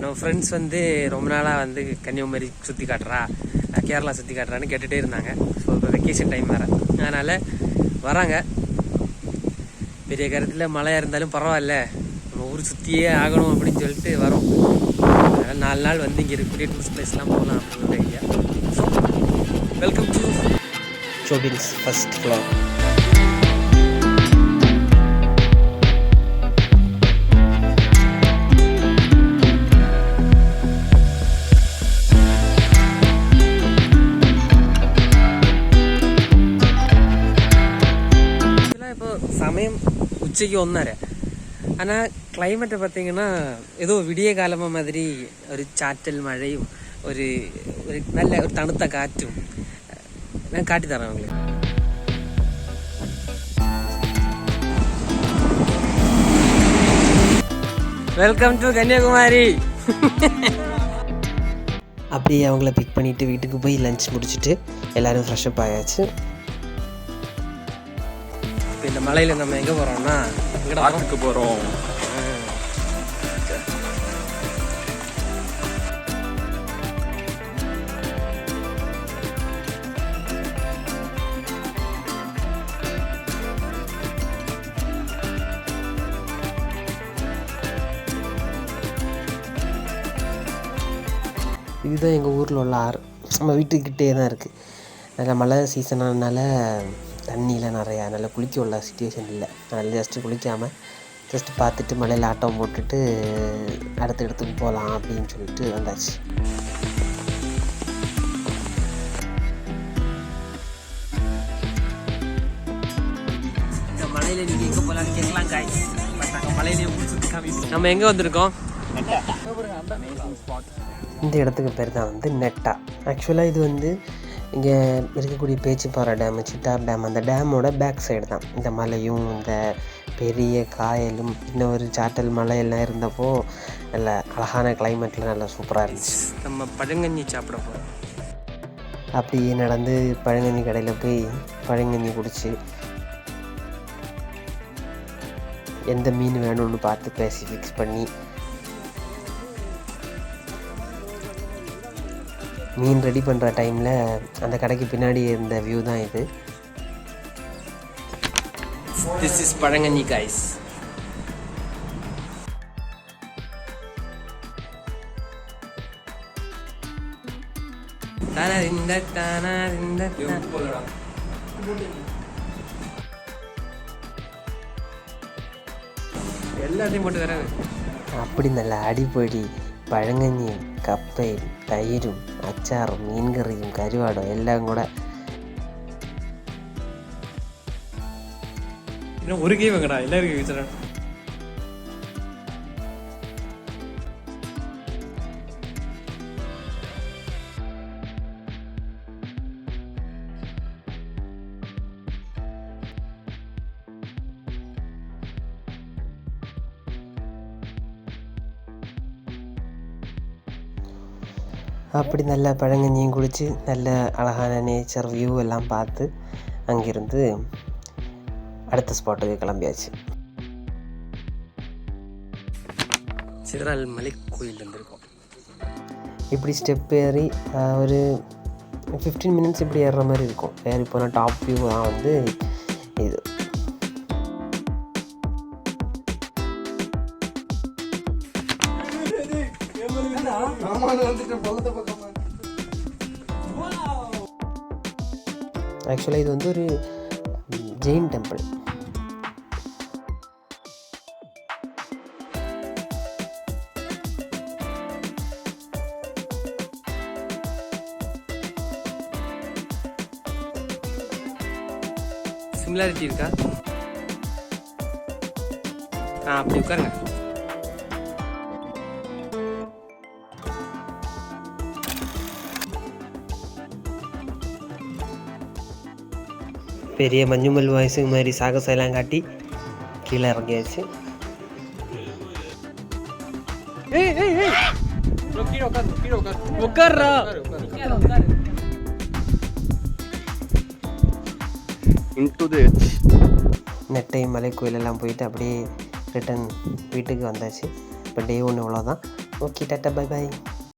நம்ம ஃப்ரெண்ட்ஸ் வந்து ரொம்ப நாளாக வந்து கன்னியாகுமரி சுற்றி காட்டுறா, கேரளா சுற்றி காட்டுறான்னு கேட்டுகிட்டே இருந்தாங்க. ஸோ இப்போ வெக்கேஷன் டைம் வேறு, அதனால் வராங்க. பெரிய கருத்தில் மழையாக இருந்தாலும் பரவாயில்ல, நம்ம ஊர் சுற்றியே ஆகணும் அப்படின்னு சொல்லிட்டு வரோம். அதனால் 4 நாள் வந்து இங்கே இருக்கக்கூடிய டூரிஸ்ட் பிளேஸ்லாம் போகலாம் அப்படின்னு ஒரு ஐடியா. So welcome to Jobin's first vlog. സമയം ഉച്ചയ്ക്ക് 1:30. ஆனால் கிளைமேட்டை பார்த்தீங்கன்னா ஏதோ விடிய காலமாக மாதிரி ஒரு சாற்றல் மழையும் ஒரு நல்ல ஒரு தணுத்த காற்றும். நான் காட்டித்தரேன் அவங்களுக்கு. Welcome to Kanyakumari. அப்படியே அவங்கள பிக் பண்ணிவிட்டு வீட்டுக்கு போய் லஞ்ச் முடிச்சுட்டு எல்லோரும் ஃப்ரெஷ்அப் ஆயாச்சு. இந்த மலையில் நம்ம எங்கே போகிறோம்னா பார்க்குக்கு போகிறோம். இதுதான் எங்கள் ஊரில் உள்ள ஆறு. நம்ம வீட்டுக்கிட்டே தான் இருக்குது. அதில் மழை சீசனானால தண்ணியில் நிறையா நல்லா குளிக்க உள்ள சிச்சுவேஷன் இல்லை. அதனால் ஜஸ்ட்டு குளிக்காமல் ஜஸ்ட்டு பார்த்துட்டு மலையில் ஆட்டம் போட்டுட்டு அடுத்த இடத்துக்கு போகலாம் அப்படின்னு சொல்லிட்டு வந்தாச்சு. இந்த மலையில் நீங்கள் எங்கே போகலான்னு கேட்கலாம் காய்ஸ். பட் நாங்கள் மலையிலேயே முடிச்சுட்டு காமிப்போம். நம்ம எங்கே வந்திருக்கோம்? இந்த இடத்துக்கு பேர் தான் வந்து நெட்டா. ஆக்சுவலாக இது வந்து இங்கே இருக்கக்கூடிய பேச்சிப்பாறை டேமு, சிட்டார் டேம், அந்த டேமோட பேக் சைடு தான் இந்த மலையும் இந்த பெரிய காயலும் இன்னொரு சாட்டல் மலையெல்லாம் இருந்தப்போ நல்ல அழகான கிளைமேட்டில் நல்லா சூப்பராக இருந்துச்சு. நம்ம பழங்கஞ்சி சாப்பிட போகிறோம். அப்படியே நடந்து பழங்கஞ்சி கடையில் போய் பழங்கஞ்சி குடிச்சு எந்த மீன் வேணும்னு பார்த்து பேசி ஃபிக்ஸ் பண்ணி மீன் ரெடி பண்ணுற டைமில் அந்த கடைக்கு பின்னாடி இருந்த வியூ தான் இது. திஸ் இஸ் பழங்கஞ்சி கைஸ். எல்லாத்தையும் போட்டு தராது. அப்படி நல்ல அடிப்பொடி പഴങ്കഞ്ഞിയും കപ്പയും തൈരും അച്ചാറും മീൻകറിയും കരുവാടും എല്ലാം കൂടെ. ഒരു കൈ വെക്കടാ, എല്ലാവർക്കും കഴിച്ചടാ. அப்படி நல்ல பழங்கஞ்சியும் குடித்து நல்ல அழகான நேச்சர் வியூ எல்லாம் பார்த்து அங்கேருந்து அடுத்த ஸ்பாட்டுக்கு கிளம்பியாச்சு. சிதறால் மலை கோயில் வந்திருக்கோம். இப்படி ஸ்டெப் ஏறி ஒரு 15 மினிட்ஸ் இப்படி ஏறுற மாதிரி இருக்கும். ஏறி போனால் டாப் வியூ தான் வந்து இது. ஆக்சுவலாக இது வந்து ஒரு ஜெயின் டெம்பிள். சிமிலாரிட்டி இருக்கா? அப்படி உட்காருங்க. பெரிய மஞ்சுமல் வாய்ஸுக்கு மாதிரி சாகசம் எல்லாம் காட்டி கீழே இறங்கியாச்சு. நெட்டை மலை கோயிலெல்லாம் போயிட்டு அப்படியே ரிட்டன் வீட்டுக்கு வந்தாச்சு. இப்போ டே 1 இவ்வளோதான். Okay, tata, bye bye.